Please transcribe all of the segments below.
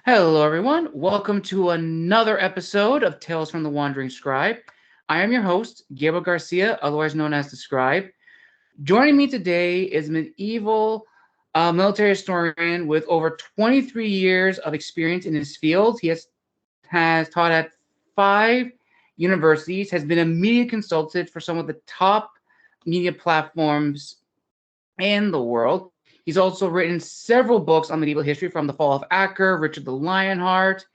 Hello, everyone. Welcome to another episode of Tales from the Wandering Scribe. I am your host, Gabriel Garcia, otherwise known as the Scribe. Joining me today is medieval military historian with over 23 years of experience in his field. He has taught at 5 universities, has been a media consultant for some of the top media platforms in the world. He's also written several books on medieval history, from the fall of Acre, Richard the Lionheart,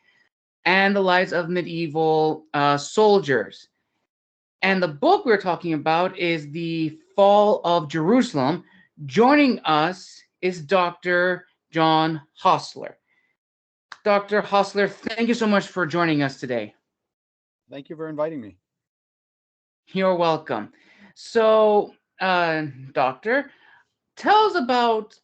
and the lives of medieval soldiers. And the book we're talking about is The Fall of Jerusalem. Joining us is Dr. John Hosler. Dr. Hosler, thank you so much for joining us today. Thank you for inviting me. You're welcome. So, Doctor, tell us about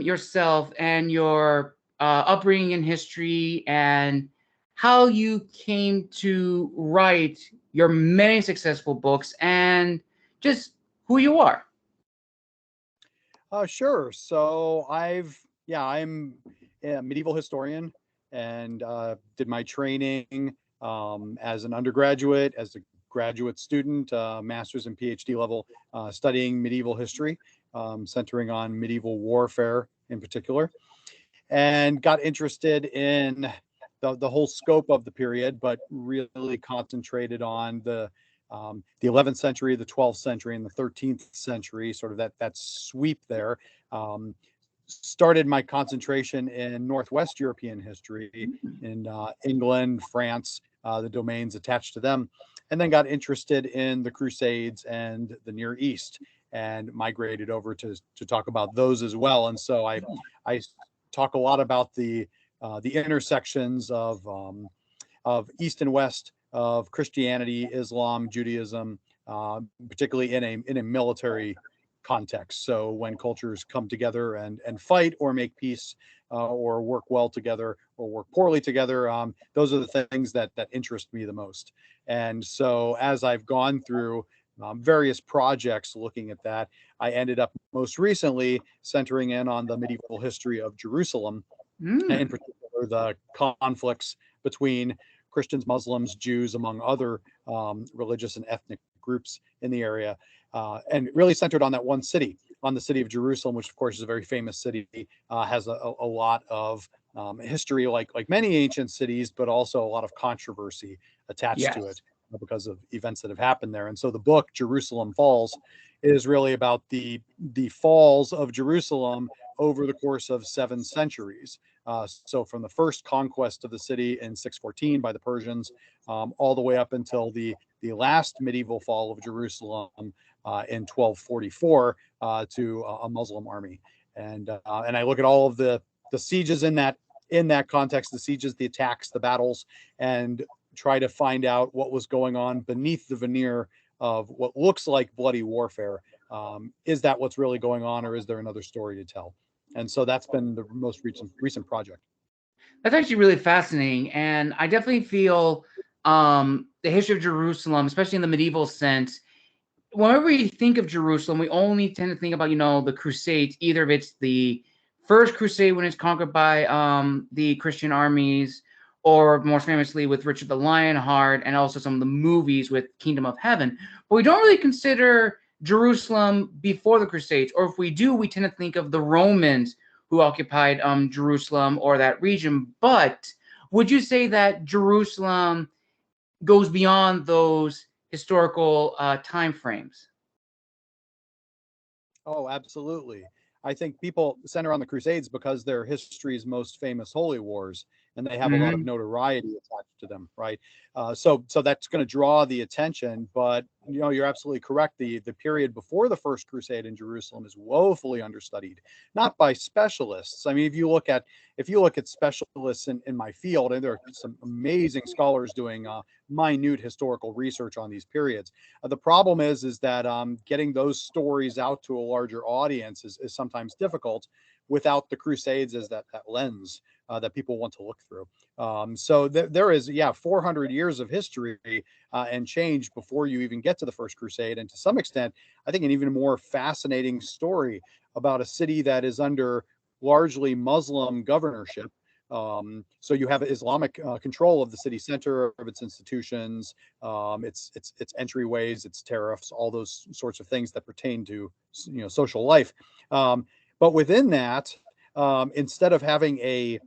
yourself and your upbringing in history and how you came to write your many successful books and just who you are. Sure. I'm a medieval historian and did my training as an undergraduate, as a graduate student, master's and PhD level, studying medieval history, centering on medieval warfare in particular, and got interested in the whole scope of the period, but really concentrated on the 11th century, the 12th century, and the 13th century, sort of that sweep there. Um, Started my concentration in Northwest European history, in England, France, the domains attached to them, and then got interested in the Crusades and the Near East, and migrated over to talk about those as well. And so I talk a lot about the intersections of East and West, of Christianity, Islam, Judaism, particularly in a military context. So when cultures come together and fight or make peace, or work well together or work poorly together, those are the things that interest me the most. And so as I've gone through various projects looking at that, I ended up most recently centering in on the medieval history of Jerusalem, in Mm, particular the conflicts between Christians, Muslims, Jews, among other religious and ethnic groups in the area, and really centered on that one city, on the city of Jerusalem, which of course is a very famous city, has a lot of history, like many ancient cities, but also a lot of controversy attached to yes. it because of events that have happened there. And so the book Jerusalem Falls is really about the falls of Jerusalem over the course of 7 centuries. So from the first conquest of the city in 614 by the Persians, all the way up until the last medieval fall of Jerusalem in 1244 to a Muslim army. And I look at all of the sieges in that context, the sieges, the attacks, the battles, and try to find out what was going on beneath the veneer of what looks like bloody warfare. Is that what's really going on, or is there another story to tell? And so that's been the most recent project. That's actually really fascinating. And I definitely feel the history of Jerusalem, especially in the medieval sense, whenever we think of Jerusalem, we only tend to think about, the Crusades. Either if it's the first Crusade when it's conquered by the Christian armies, or more famously with Richard the Lionheart, and also some of the movies with Kingdom of Heaven. But we don't really consider Jerusalem before the Crusades, or if we do, we tend to think of the Romans who occupied Jerusalem or that region. But would you say that Jerusalem goes beyond those historical time frames? Oh, absolutely. I think people center on the Crusades because they're history's most famous holy wars, and they have a lot of Mhm. notoriety attached to them, right? So that's going to draw the attention. But you're absolutely correct. The period before the First Crusade in Jerusalem is woefully understudied, not by specialists. I mean, if you look at specialists in my field, and there are some amazing scholars doing minute historical research on these periods. The problem is that getting those stories out to a larger audience is sometimes difficult without the Crusades as that lens that people want to look through. So there is, 400 years of history and change before you even get to the First Crusade, and to some extent, I think an even more fascinating story about a city that is under largely Muslim governorship, So you have Islamic control of the city center, of its institutions, its entryways, its tariffs, all those sorts of things that pertain to social life. But within that, instead of having a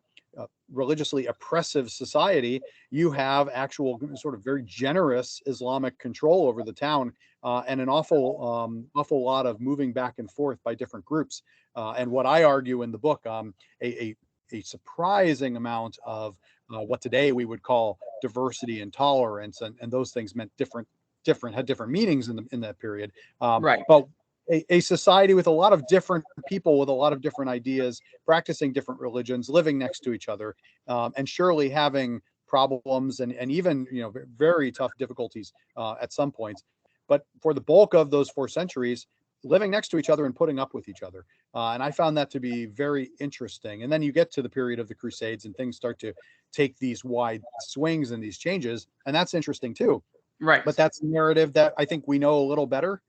religiously oppressive society, you have actual sort of very generous Islamic control over the town, and an awful lot of moving back and forth by different groups. And what I argue in the book, a surprising amount of what today we would call diversity and tolerance, and those things meant had different meanings in that period. Right. But a society with a lot of different people with a lot of different ideas, practicing different religions, living next to each other, and surely having problems and even very tough difficulties at some points. But for the bulk of those 4 centuries, living next to each other and putting up with each other. And I found that to be very interesting. And then you get to the period of the Crusades and things start to take these wide swings and these changes. And that's interesting too. Right. But that's a narrative that I think we know a little better,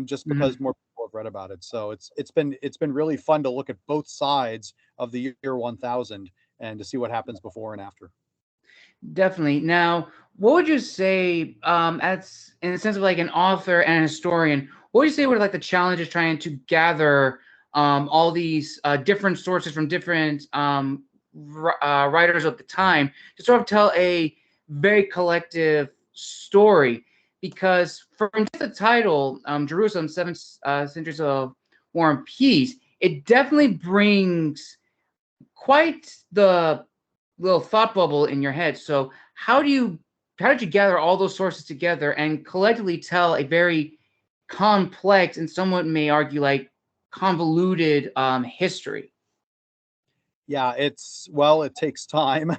just because more people have read about it. So it's been really fun to look at both sides of the year 1000 and to see what happens before and after. Definitely. Now, what would you say, as in the sense of like an author and a historian, what would you say were like the challenges trying to gather all these different sources from different writers of the time to sort of tell a very collective story? Because from just the title, Jerusalem, 7 centuries of War and Peace, it definitely brings quite the little thought bubble in your head. So how did you gather all those sources together and collectively tell a very complex and someone may argue like convoluted history? Yeah, it takes time.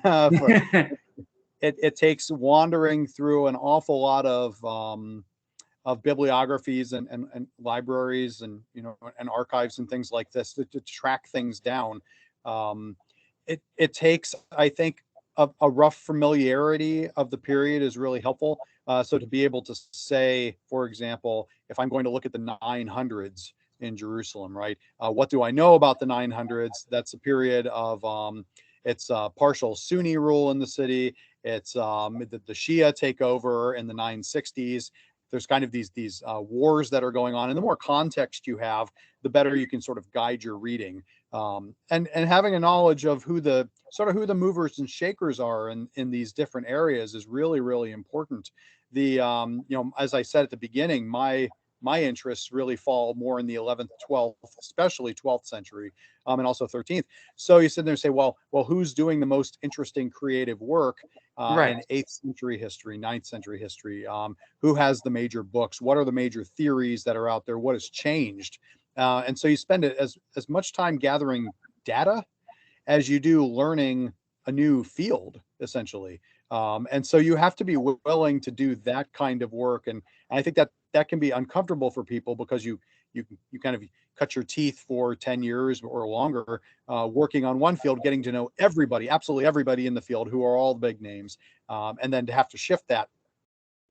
It takes wandering through an awful lot of bibliographies and libraries and and archives and things like this to track things down. It takes, I think, a rough familiarity of the period is really helpful. So to be able to say, for example, if I'm going to look at the 900s in Jerusalem, right? What do I know about the 900s? That's a period of it's partial Sunni rule in the city. It's the Shia take over in the 960s. There's kind of these wars that are going on, and the more context you have, the better you can sort of guide your reading. And having a knowledge of who the movers and shakers are in these different areas is really, really important. As I said at the beginning, my interests really fall more in the 11th, 12th, especially 12th century, and also 13th. So you sit there and say, well, who's doing the most interesting creative work in 8th century history, 9th century history? Who has the major books? What are the major theories that are out there? What has changed? And so you spend as much time gathering data as you do learning a new field, essentially. And so you have to be willing to do that kind of work. And I think that can be uncomfortable for people because you kind of cut your teeth for 10 years or longer working on one field, getting to know everybody, absolutely everybody in the field, who are all the big names. And then to have to shift that,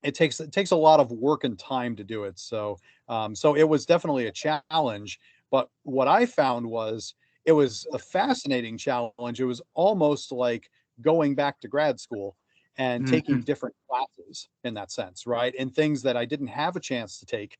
it takes a lot of work and time to do it. So it was definitely a challenge. But what I found was it was a fascinating challenge. It was almost like going back to grad school and taking different classes in that sense, right? And things that I didn't have a chance to take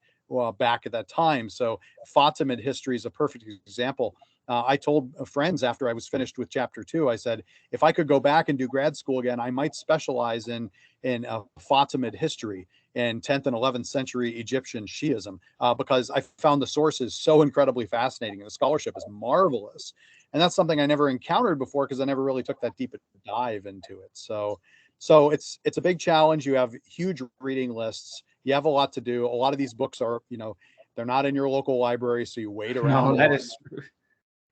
back at that time. So Fatimid history is a perfect example. I told friends after I was finished with chapter 2, I said, if I could go back and do grad school again, I might specialize in Fatimid history in 10th and 11th century Egyptian Shiism, because I found the sources so incredibly fascinating and the scholarship is marvelous. And that's something I never encountered before because I never really took that deep a dive into it. So it's a big challenge. You have huge reading lists. You have a lot to do. A lot of these books are, they're not in your local library, so you wait around. No, that is true.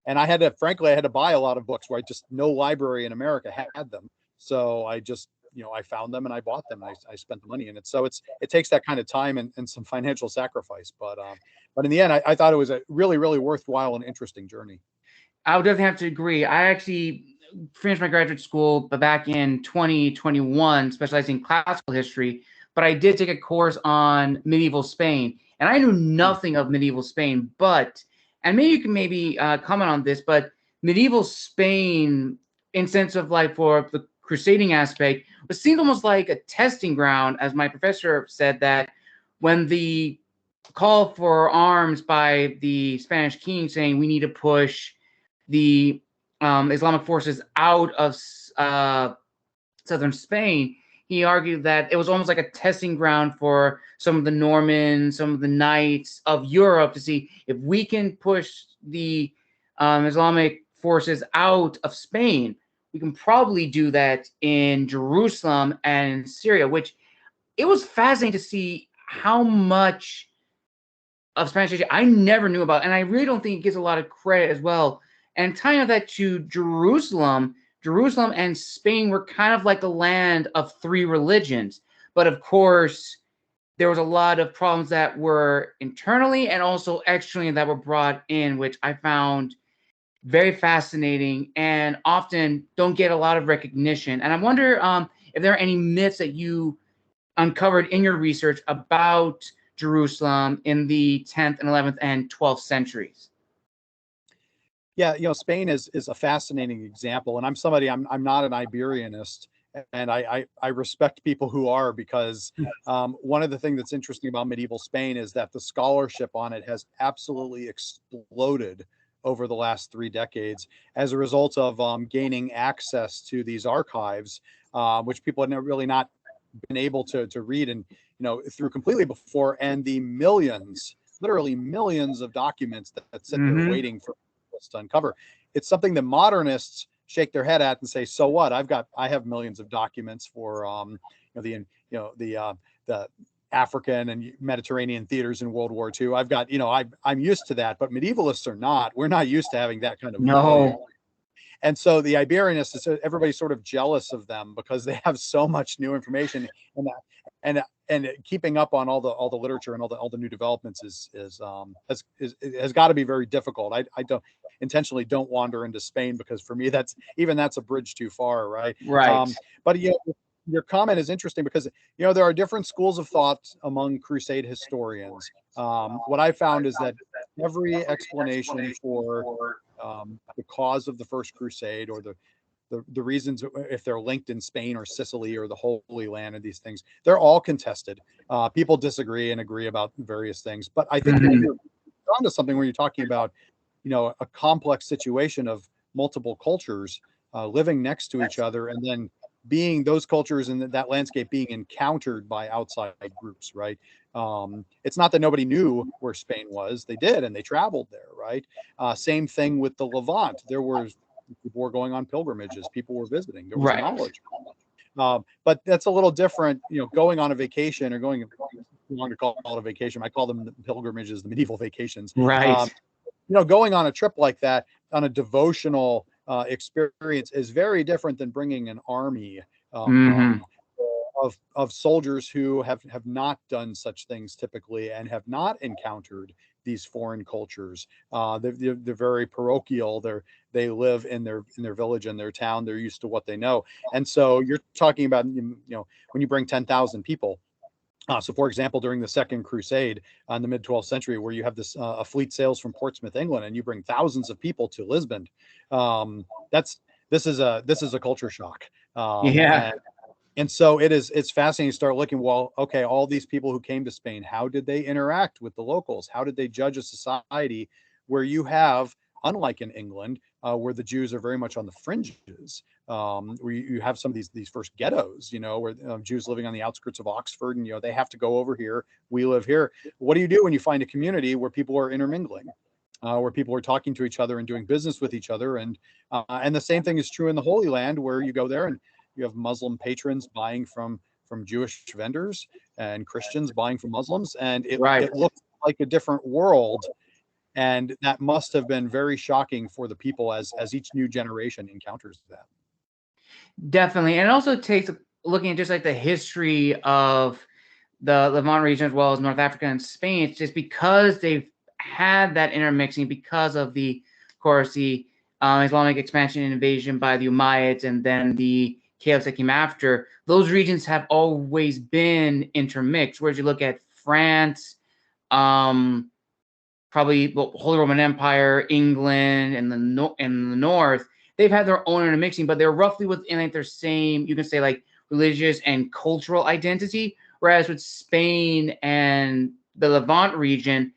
And I had to buy a lot of books where no library in America had them. So I just, I found them and I bought them. And I spent the money in it. So it takes that kind of time and some financial sacrifice. But in the end, I thought it was a really, really worthwhile and interesting journey. I would definitely have to agree. I actually finished my graduate school back in 2021, specializing in classical history, but I did take a course on medieval Spain, and I knew nothing of medieval Spain, and maybe you can comment on this, but medieval Spain in sense of like for the crusading aspect, it seemed almost like a testing ground, as my professor said, that when the call for arms by the Spanish king saying we need to push the Islamic forces out of southern Spain, he argued that it was almost like a testing ground for some of the Normans, some of the knights of Europe to see if we can push the Islamic forces out of Spain. We can probably do that in Jerusalem and Syria, which it was fascinating to see how much of Spanish Asia I never knew about, and I really don't think it gets a lot of credit as well. And tying that to Jerusalem, Jerusalem and Spain were kind of like a land of three religions. But of course, there was a lot of problems that were internally and also externally that were brought in, which I found very fascinating and often don't get a lot of recognition. And I wonder if there are any myths that you uncovered in your research about Jerusalem in the 10th and 11th and 12th centuries. Yeah, Spain is a fascinating example, and I'm not an Iberianist, and I respect people who are, because one of the things that's interesting about medieval Spain is that the scholarship on it has absolutely exploded over the last 3 decades as a result of gaining access to these archives, which people had really not been able to read and through completely before, and the literally millions of documents that sit there waiting for us to uncover. It's something that modernists shake their head at and say, so what? I have millions of documents for the African and Mediterranean theaters in World War II. I've got, I'm used to that, but medievalists are not. We're not used to having that kind of volume. And so the Iberianists, everybody's sort of jealous of them because they have so much new information, and keeping up on all the literature and all the new developments has got to be very difficult. I don't intentionally don't wander into Spain, because for me that's a bridge too far, right? But your comment is interesting because there are different schools of thought among Crusade historians. What I found is that every explanation for the cause of the First Crusade, or the reasons, if they're linked in Spain or Sicily or the Holy Land, and these things, they're all contested. People disagree and agree about various things, but I think you're onto something where you're talking about a complex situation of multiple cultures living next to each other, and then being those cultures and that landscape being encountered by outside groups, right? It's not that nobody knew where Spain was. They did, and they traveled there, right? Same thing with the Levant. People were going on pilgrimages. People were visiting. There was knowledge. But that's a little different, going on a vacation, or going, long to call it a vacation. I call them the pilgrimages, the medieval vacations. Going on a trip like that, on a devotional experience, is very different than bringing an army of soldiers who have not done such things typically, and have not encountered these foreign cultures. They're very parochial. They live in their village, in their town. They're used to what they know. And so you're talking about, when you bring 10,000 people. So, for example, during the Second Crusade in the mid-12th century, where you have this a fleet sails from Portsmouth, England, and you bring thousands of people to Lisbon, this is a culture shock. And so it's fascinating to start looking, well, okay, all these people who came to Spain, how did they interact with the locals? How did they judge a society where you have, unlike in England, where the Jews are very much on the fringes, where you have some of these first ghettos, where Jews living on the outskirts of Oxford, and they have to go over here. We live here. What do you do when you find a community where people are intermingling, where people are talking to each other and doing business with each other? And the same thing is true in the Holy Land, where you go there and you have Muslim patrons buying from Jewish vendors, and Christians buying from Muslims, and it looks like a different world. And that must have been very shocking for the people as each new generation encounters that. Definitely. And it also takes looking at just like the history of the Levant region, as well as North Africa and Spain. It's just because they've had that intermixing, because of of course, the Islamic expansion and invasion by the Umayyads, and then the caliphs that came after. Those regions have always been intermixed. Whereas you look at France, probably Holy Roman Empire, England, and the north, they've had their own intermixing, but they're roughly within like their same, you can say like religious and cultural identity. Whereas with Spain and the Levant region,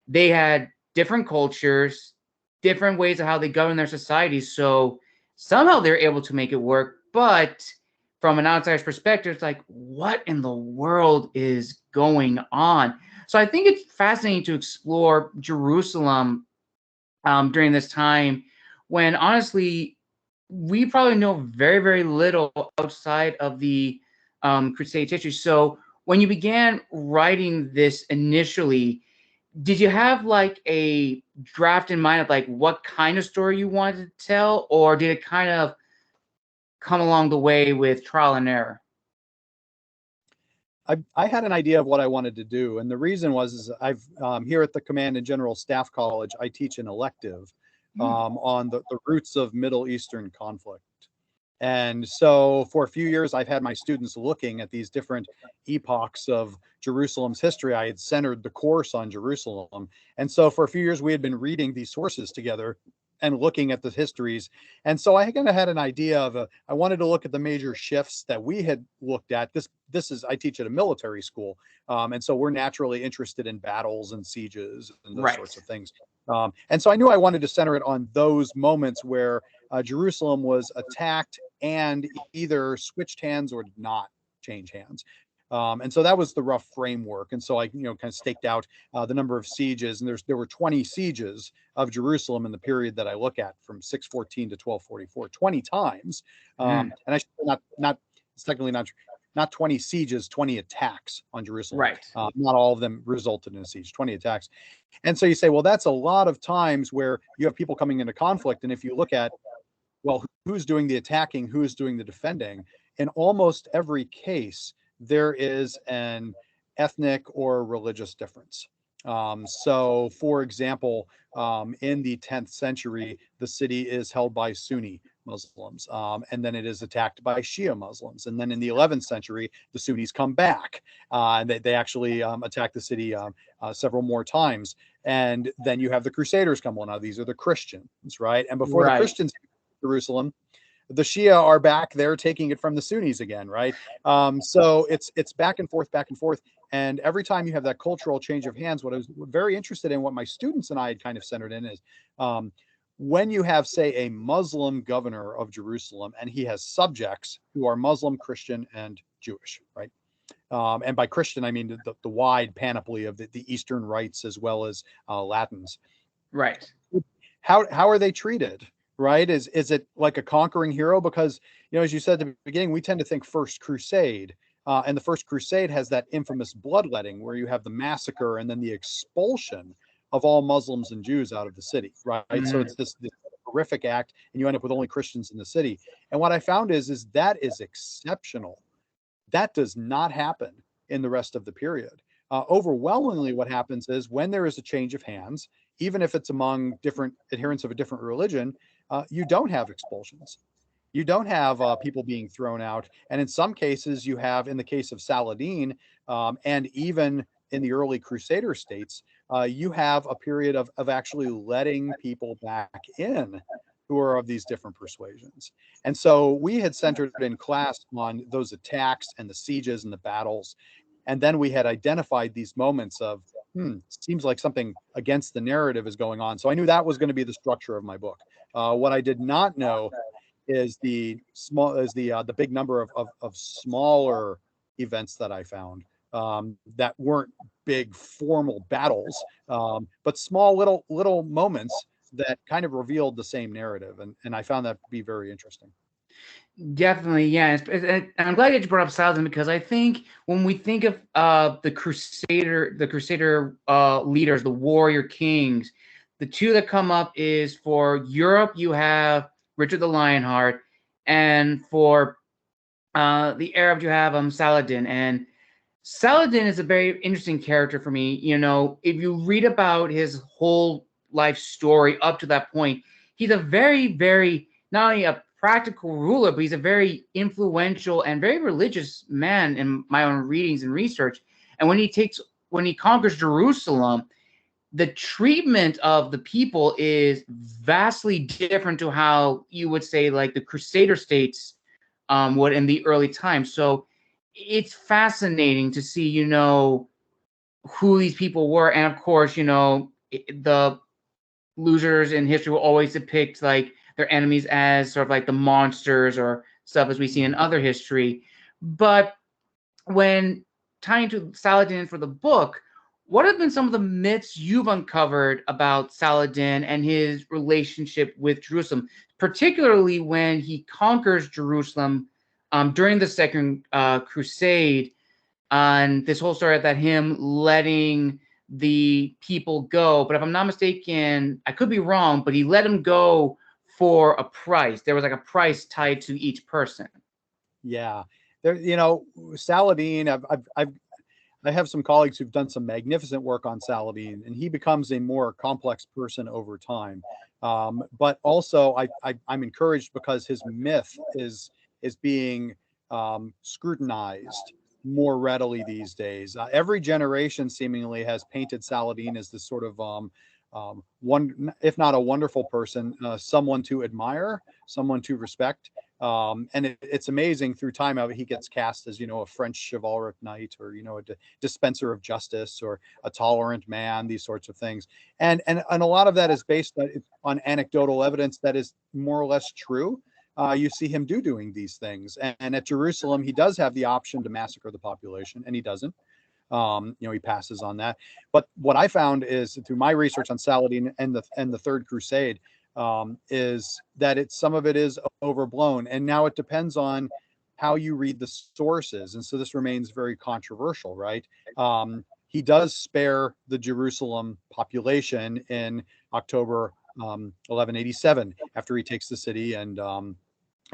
they had different cultures, different ways of how they govern their societies. So somehow they're able to make it work. But from an outsider's perspective, it's like, what in the world is going on? So I think it's fascinating to explore Jerusalem during this time when honestly, we probably know very, very little outside of the Crusade history. So when you began writing this initially, did you have like a draft in mind of like what kind of story you wanted to tell, or did it kind of come along the way with trial and error? I had an idea of what I wanted to do, and the reason was is I've here at the Command and General Staff College, I teach an elective on the roots of Middle Eastern conflict. And so for a few years, I've had my students looking at these different epochs of Jerusalem's history. I had centered the course on Jerusalem. And so for a few years, we had been reading these sources together and looking at the histories. And so I kind of had an idea of I wanted to look at the major shifts that we had looked at. This is, I teach at a military school. And so we're naturally interested in battles and sieges and those sorts of things. And so I knew I wanted to center it on those moments where Jerusalem was attacked and either switched hands or did not change hands. And so that was the rough framework. And so I, kind of staked out the number of sieges, and there were 20 sieges of Jerusalem in the period that I look at from 614 to 1244, 20 times. And I should not it's technically not 20 sieges, 20 attacks on Jerusalem. Right. Not all of them resulted in a siege, 20 attacks. And so you say, well, that's a lot of times where you have people coming into conflict. And if you look at, well, who's doing the attacking, who's doing the defending, in almost every case, there is an ethnic or religious difference. So, for example, in the 10th century, the city is held by Sunni Muslims, and then it is attacked by Shia Muslims. And then in the 11th century, the Sunnis come back, and they actually attack the city several more times. And then you have the Crusaders come. Well, now these are the Christians, right? And before the Christians Jerusalem, the Shia are back there taking it from the Sunnis again, right? So it's back and forth, back and forth. And every time you have that cultural change of hands, what I was very interested in, what my students and I had kind of centered in is when you have, say, a Muslim governor of Jerusalem, and he has subjects who are Muslim, Christian, and Jewish, right? And by Christian, I mean the wide panoply of the Eastern rites as well as Latins. Right. How are they treated? Right? Is it like a conquering hero? Because, as you said at the beginning, we tend to think First Crusade. And the First Crusade has that infamous bloodletting where you have the massacre and then the expulsion of all Muslims and Jews out of the city, right? So it's this horrific act, and you end up with only Christians in the city. And what I found is that is exceptional. That does not happen in the rest of the period. Overwhelmingly, what happens is when there is a change of hands, even if it's among different adherents of a different religion, you don't have expulsions. You don't have people being thrown out. And in some cases, you have, in the case of Saladin, and even in the early Crusader states, you have a period of actually letting people back in who are of these different persuasions. And so we had centered in class on those attacks and the sieges and the battles. And then we had identified these moments of, seems like something against the narrative is going on. So I knew that was going to be the structure of my book. What I did not know is the big number of smaller events that I found that weren't big formal battles, but small little moments that kind of revealed the same narrative. And I found that to be very interesting. Definitely, yeah. And I'm glad that you brought up Saladin, because I think when we think of the Crusader leaders, the warrior kings, the two that come up is for Europe, you have Richard the Lionheart, and for the Arabs, you have Saladin. And Saladin is a very interesting character for me. If you read about his whole life story up to that point, he's a very, very, not only a practical ruler, but he's a very influential and very religious man in my own readings and research. And when he conquers Jerusalem, the treatment of the people is vastly different to how you would say like the Crusader states would in the early times. So it's fascinating to see, you know, who these people were. And of course, you know, the losers in history will always depict like their enemies as sort of like the monsters or stuff as we see in other history. But when tying to Saladin for the book, what have been some of the myths you've uncovered about Saladin and his relationship with Jerusalem, particularly when he conquers Jerusalem during the Second Crusade, and this whole story that him letting the people go? But if I'm not mistaken, I could be wrong, but he let them go for a price. There was like a price tied to each person. Yeah. There, you know, Saladin, I have some colleagues who've done some magnificent work on Saladin, and he becomes a more complex person over time. But also, I'm encouraged because his myth is being scrutinized more readily these days. Every generation seemingly has painted Saladin as this sort of one, if not a wonderful person, someone to admire, someone to respect. And it's amazing through time how he gets cast as, you know, a French chivalric knight, or, you know, a dispenser of justice, or a tolerant man, these sorts of things. And a lot of that is based on anecdotal evidence that is more or less true. You see him doing these things. And at Jerusalem, he does have the option to massacre the population, and he doesn't. You know, he passes on that. But what I found is through my research on Saladin and the Third Crusade, is that some of it is overblown, and now it depends on how you read the sources, and so this remains very controversial, right? He does spare the Jerusalem population in October 1187 after he takes the city, and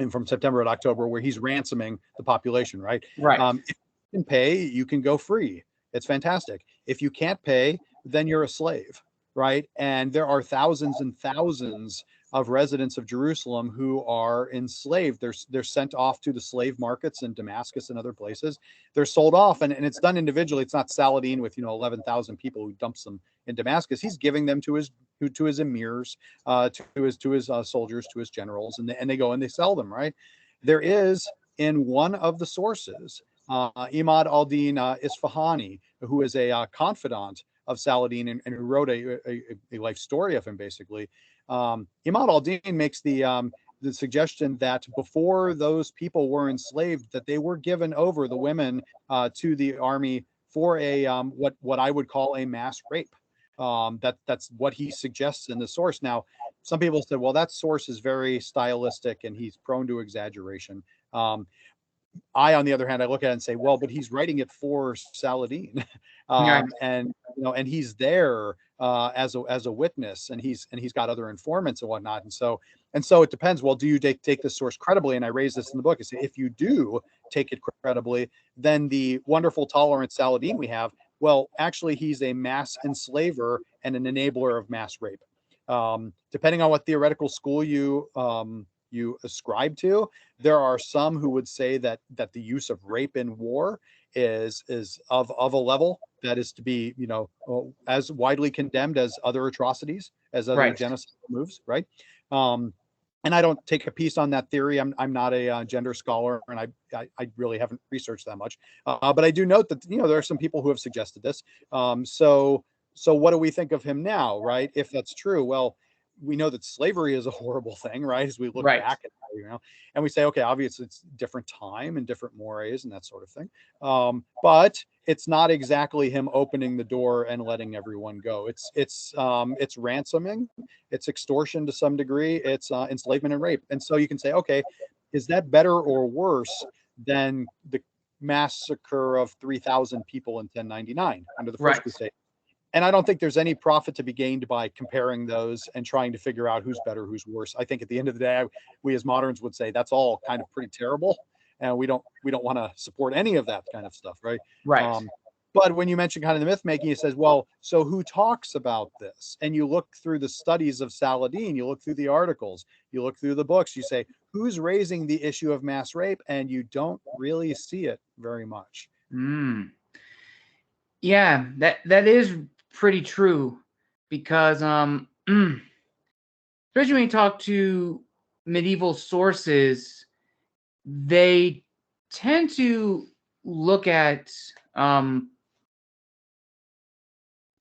from September to October, where he's ransoming the population, right? Right. If you can pay, you can go free. It's fantastic. If you can't pay, then you're a slave, right? And there are thousands and thousands of residents of Jerusalem who are enslaved. They're sent off to the slave markets in Damascus and other places. They're sold off, and it's done individually. It's not Saladin with, you know, 11,000 people who dumps them in Damascus. He's giving them to his emirs, to his soldiers, to his generals, and they go and they sell them, right? There is, in one of the sources, Imad al-Din Isfahani, who is a confidant of Saladin, and who wrote a life story of him, basically. Imad al-Din makes the suggestion that before those people were enslaved, that they were given over, the women, to the army for a what I would call a mass rape. That's what he suggests in the source. Now, some people said, well, that source is very stylistic and he's prone to exaggeration. I, on the other hand, I look at it and say, well, but he's writing it for Saladin, and you know, and he's there as a witness, and he's got other informants and whatnot, and so it depends. Well, do you take this source credibly? And I raise this in the book. I say, if you do take it credibly, then the wonderful tolerant Saladin we have, well, actually, he's a mass enslaver and an enabler of mass rape. Depending on what theoretical school you ascribe to, there are some who would say that the use of rape in war is of a level that is to be, you know, as widely condemned as other atrocities, as other genocide moves, right? And I don't take a piece on that theory. I'm not a gender scholar, and I really haven't researched that much. But I do note that, you know, there are some people who have suggested this. So what do we think of him now, right? If that's true, well, we know that slavery is a horrible thing, right? As we look back at that, you know, and we say, okay, obviously it's different time and different mores and that sort of thing. But it's not exactly him opening the door and letting everyone go. It's ransoming, it's extortion to some degree, it's enslavement and rape. And so you can say, okay, is that better or worse than the massacre of 3,000 people in 1099 under the First Crusade? And I don't think there's any profit to be gained by comparing those and trying to figure out who's better, who's worse. I think at the end of the day, we as moderns would say that's all kind of pretty terrible, and we don't want to support any of that kind of stuff, right? But when you mention kind of the myth making, it says, well, so who talks about this? And you look through the studies of Saladin, you look through the articles, you look through the books, you say, who's raising the issue of mass rape? And you don't really see it very much. Yeah, that is pretty true. because especially when you talk to medieval sources, they tend to look at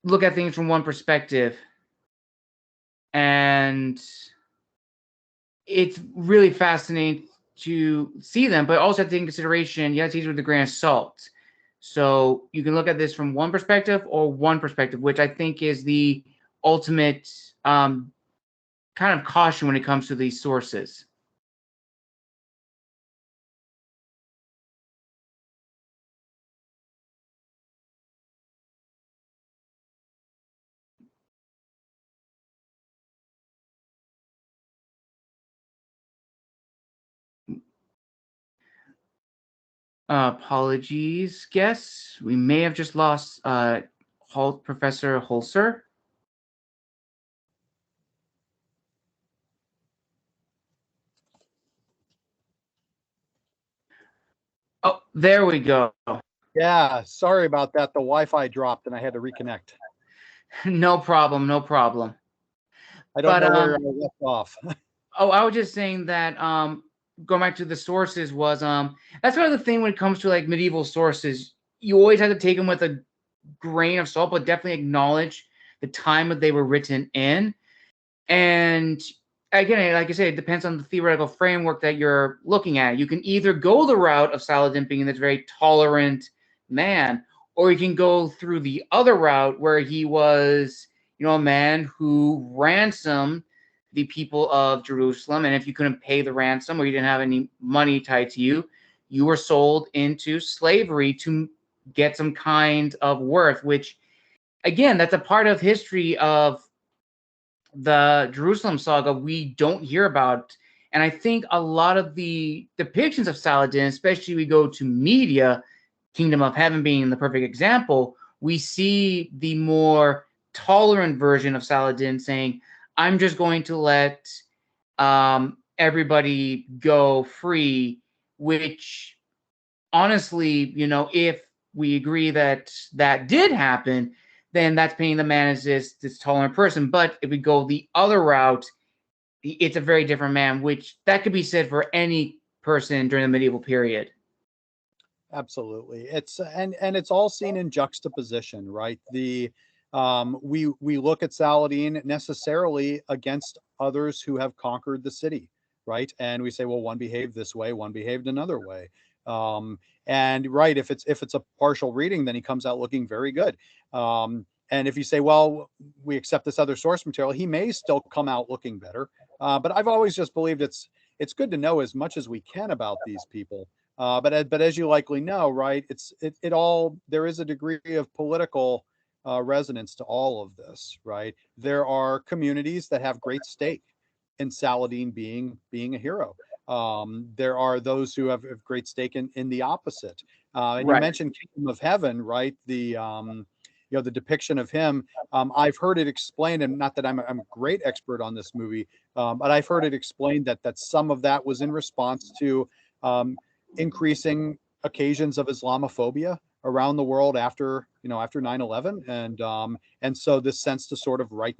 things from one perspective, and it's really fascinating to see them, but also have to take into consideration you have to take it with a grain of salt. So you can look at this from one perspective or one perspective, which I think is the ultimate kind of caution when it comes to these sources. Apologies, guess we may have just lost Professor Holzer. Oh, there we go. Yeah, sorry about that. The Wi-Fi dropped and I had to reconnect. No problem, no problem. I don't know where I left off. Oh, I was just saying that going back to the sources was that's kind of the thing when it comes to like medieval sources. You always have to take them with a grain of salt, but definitely acknowledge the time that they were written in. And again, like I said, it depends on the theoretical framework that you're looking at. You can either go the route of Saladin being this very tolerant man, or you can go through the other route where he was, a man who ransomed the people of Jerusalem. And if you couldn't pay the ransom or you didn't have any money tied to you, you were sold into slavery to get some kind of worth, which, again, that's a part of history of the Jerusalem saga we don't hear about. And I think a lot of the depictions of Saladin, especially we go to media, Kingdom of Heaven being the perfect example, we see the more tolerant version of Saladin saying, I'm just going to let everybody go free, which honestly, if we agree that that did happen, then that's painting the man as this tolerant person. But if we go the other route, it's a very different man, which that could be said for any person during the medieval period. Absolutely. It's and it's all seen in juxtaposition, right? The we look at Saladin necessarily against others who have conquered the city, right? And we say, well, one behaved this way, one behaved another way. And right, if it's a partial reading, then he comes out looking very good. And if you say, well, we accept this other source material, he may still come out looking better. But I've always just believed it's good to know as much as we can about these people. But as you likely know, right, it all, there is a degree of political resonance to all of this, right? There are communities that have great stake in Saladin being a hero. There are those who have great stake in the opposite. And you Right. mentioned Kingdom of Heaven, right? The depiction of him. I've heard it explained, and not that I'm a great expert on this movie, but I've heard it explained that some of that was in response to increasing occasions of Islamophobia around the world after 9/11, and so this sense to sort of right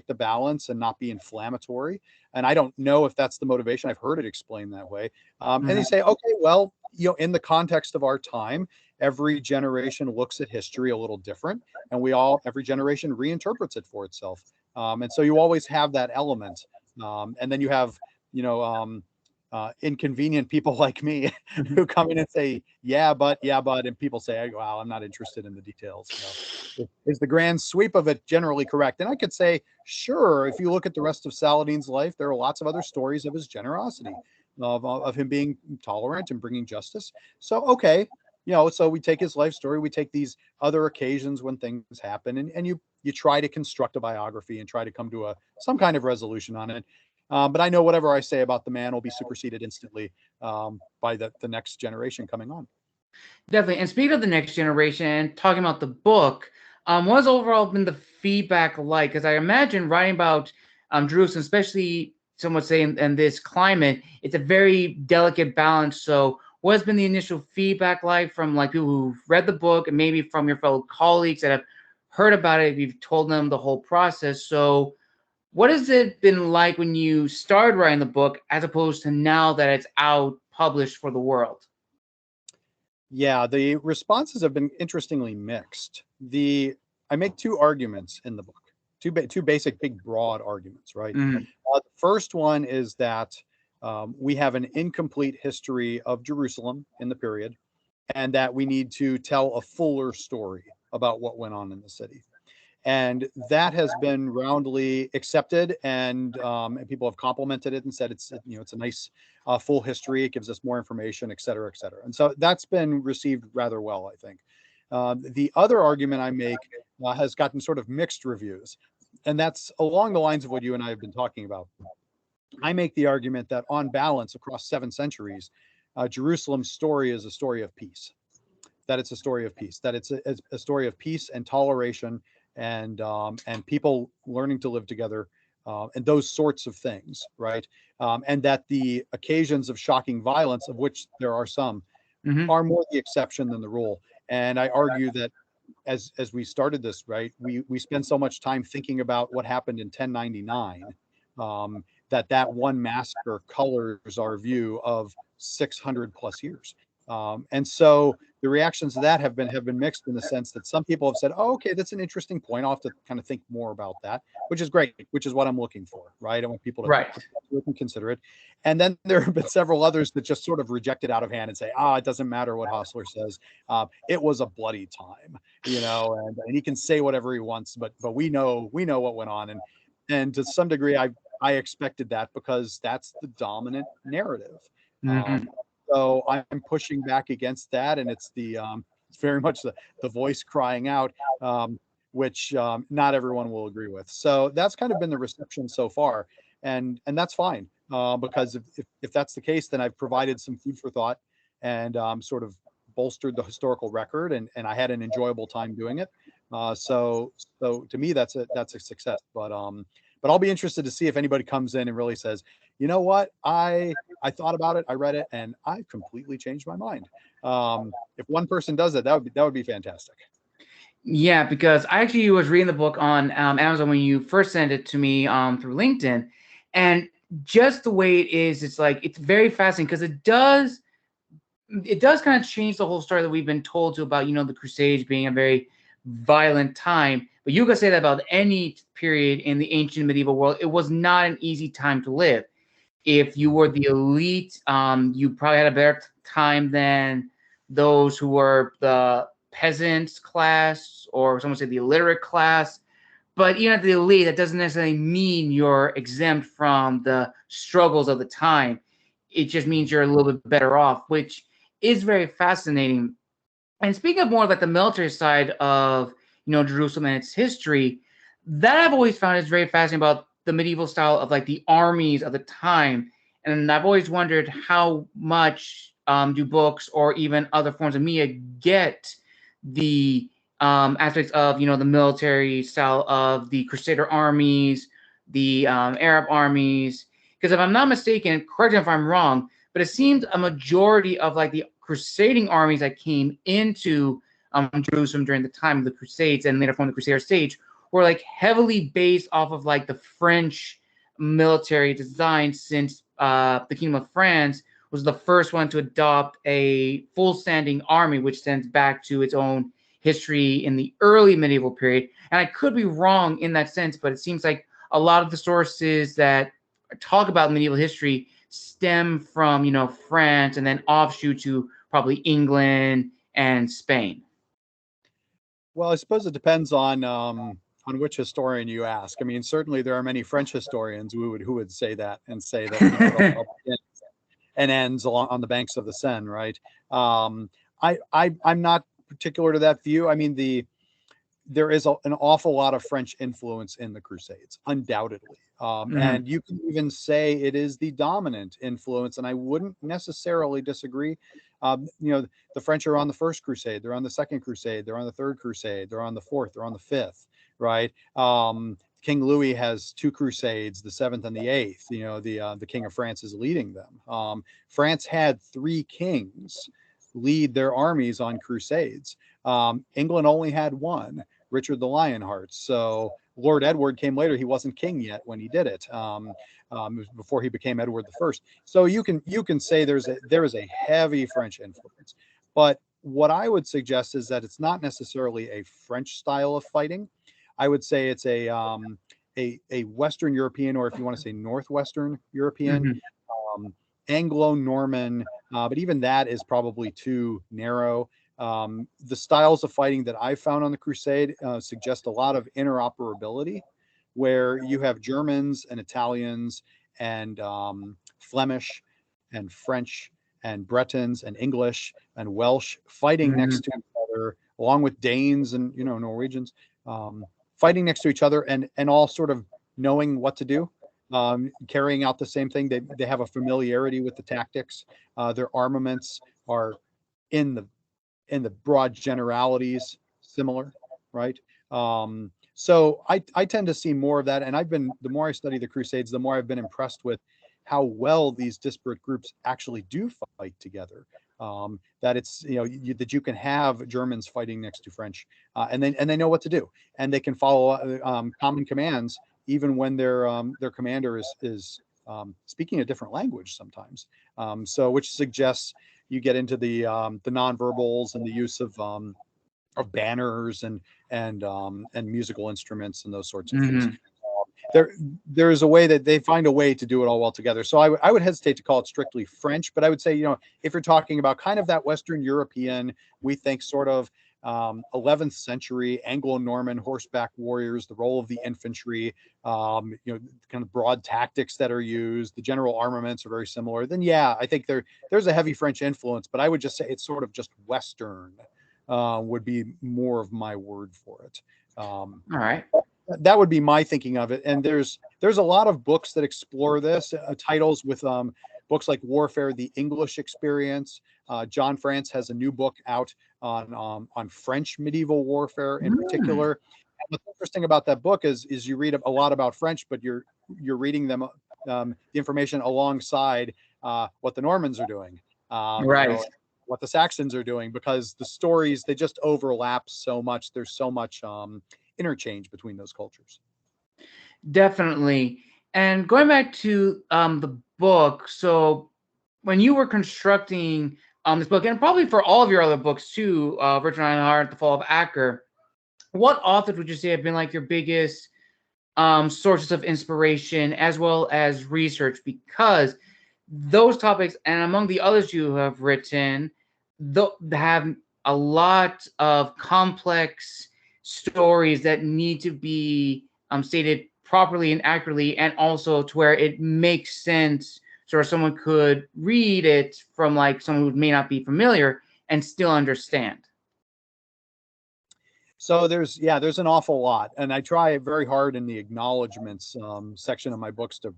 the balance and not be inflammatory. And I don't know if that's the motivation. I've heard it explained that way. And they say, okay, well, in the context of our time, every generation looks at history a little different, and every generation reinterprets it for itself. And so you always have that element. And then you have, inconvenient people like me who come in and say, yeah, but, and people say, wow, I'm not interested in the details. Is the grand sweep of it generally correct? And I could say, sure, if you look at the rest of Saladin's life, there are lots of other stories of his generosity, of him being tolerant and bringing justice. So, okay, so we take his life story, we take these other occasions when things happen, and you try to construct a biography and try to come to some kind of resolution on it. But I know whatever I say about the man will be superseded instantly by the next generation coming on. Definitely. And speaking of the next generation, talking about the book, what's overall been the feedback like? Because I imagine writing about Jerusalem, especially some would say in this climate, it's a very delicate balance. So what has been the initial feedback like from like people who've read the book and maybe from your fellow colleagues that have heard about it, you've told them the whole process. So what has it been like when you started writing the book as opposed to now that it's out published for the world? Yeah, the responses have been interestingly mixed. I make two arguments in the book, two basic, big, broad arguments, right? Mhm. The first one is that we have an incomplete history of Jerusalem in the period, and that we need to tell a fuller story about what went on in the city. And that has been roundly accepted, and people have complimented it and said it's a nice full history. It gives us more information, et cetera, et cetera. And so that's been received rather well, I think. The other argument I make has gotten sort of mixed reviews, and that's along the lines of what you and I have been talking about. I make the argument that on balance, across 7 centuries, Jerusalem's story is a story of peace. That it's a story of peace. That it's a story of peace and toleration, and people learning to live together, and those sorts of things, right? And that the occasions of shocking violence, of which there are some, Mhm. are more the exception than the rule. And I argue that as we started this, right, we spend so much time thinking about what happened in 1099, that one massacre colors our view of 600 plus years. And so the reactions to that have been mixed, in the sense that some people have said, "Oh, okay, that's an interesting point. I'll have to kind of think more about that," which is great, which is what I'm looking for, right? I want people Right. to consider it. And then there have been several others that just sort of reject it out of hand and say, "Ah, it doesn't matter what Hosler says. It was a bloody time, and he can say whatever he wants, but we know what went on." And to some degree, I expected that, because that's the dominant narrative. Mhm. So I'm pushing back against that, and it's very much the voice crying out, which not everyone will agree with. So that's kind of been the reception so far, and that's fine, because if that's the case, then I've provided some food for thought, and sort of bolstered the historical record, and I had an enjoyable time doing it. So to me, that's a success. But I'll be interested to see if anybody comes in and really says, you know what, I thought about it, I read it, and I've completely changed my mind. If one person does it, that would be fantastic. Yeah, because I actually was reading the book on Amazon when you first sent it to me through LinkedIn, and just the way it is, it's like it's very fascinating because it does kind of change the whole story that we've been told to about the Crusades being a very violent time. But you could say that about any period in the ancient medieval world. It was not an easy time to live. If you were the elite, you probably had a better time than those who were the peasants class, or someone say the illiterate class. But even at the elite, that doesn't necessarily mean you're exempt from the struggles of the time. It just means you're a little bit better off, which is very fascinating. And speaking of more like the military side of Jerusalem and its history, that I've always found is very fascinating about the medieval style of like the armies of the time. And I've always wondered how much do books or even other forms of media get the aspects of the military style of the Crusader armies, the Arab armies. Because if I'm not mistaken, correct me if I'm wrong, but it seems a majority of like the crusading armies that came into Jerusalem during the time of the Crusades and later formed the Crusader stage were like heavily based off of like the French military design, since the Kingdom of France was the first one to adopt a full standing army, which stems back to its own history in the early medieval period. And I could be wrong in that sense, but it seems like a lot of the sources that talk about medieval history stem from France and then offshoot to probably England and Spain. Well, I suppose it depends on which historian you ask. I mean, certainly there are many French historians who would say that, and say that it all begins and ends along on the banks of the Seine, right? I'm not particular to that view. I mean, there is an awful lot of French influence in the Crusades, undoubtedly. Mhm. And you can even say it is the dominant influence, and I wouldn't necessarily disagree. The French are on the First Crusade, they're on the Second Crusade, they're on the Third Crusade, they're on the Fourth, they're on the Fifth, right? King Louis has 2 crusades, the seventh and the eighth. The King of France is leading them. France had 3 kings lead their armies on crusades. England only had one, Richard the Lionheart. So Lord Edward came later. He wasn't king yet when he did it. Before he became Edward the First. So you can say there is a heavy French influence. But what I would suggest is that it's not necessarily a French style of fighting. I would say it's a Western European, or if you want to say Northwestern European, Mhm. Anglo-Norman, but even that is probably too narrow. The styles of fighting that I found on the Crusade suggest a lot of interoperability, where you have Germans and Italians and Flemish and French and Bretons and English and Welsh fighting next Mhm. to each other, along with Danes and Norwegians, fighting next to each other and all sort of knowing what to do, carrying out the same thing. They have a familiarity with the tactics. Their armaments are in the broad generalities similar, right? So I tend to see more of that, and the more I study the Crusades, the more I've been impressed with how well these disparate groups actually do fight together. That it's that you can have Germans fighting next to French, and they know what to do, and they can follow common commands even when their commander is speaking a different language sometimes. So which suggests you get into the nonverbals and the use of banners and musical instruments and those sorts of things. Mhm. There's a way that they find a way to do it all well together. So I would hesitate to call it strictly French, but I would say, if you're talking about kind of that Western European, we think sort of 11th century Anglo-Norman horseback warriors, the role of the infantry, kind of broad tactics that are used, the general armaments are very similar. Then yeah, I think there's a heavy French influence, but I would just say it's sort of just Western, would be more of my word for it. All right. That would be my thinking of it. And there's a lot of books that explore this, titles with books like Warfare: The English Experience. John France has a new book out on French medieval warfare in Mm. particular. And what's interesting about that book is you read a lot about French, but you're reading them the information alongside what the Normans are doing, Right. what the Saxons are doing, because the stories, they just overlap so much. There's so much interchange between those cultures. Definitely. And going back to the book, so when you were constructing this book, and probably for all of your other books too, Richard Ironheart, The Fall of Acre, what authors would you say have been like your biggest sources of inspiration as well as research? Because those topics, and among the others you have written, have a lot of complex stories that need to be stated properly and accurately, and also to where it makes sense, so someone could read it from like someone who may not be familiar and still understand. So there's an awful lot, and I try very hard in the acknowledgments section of my books to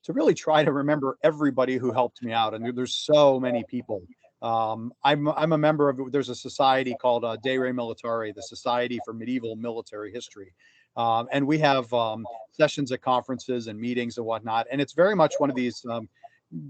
really try to remember everybody who helped me out. And there's so many people. I'm a member of, there's a society called De Re Militare, the Society for Medieval Military History. And we have sessions at conferences and meetings and whatnot. And it's very much one of these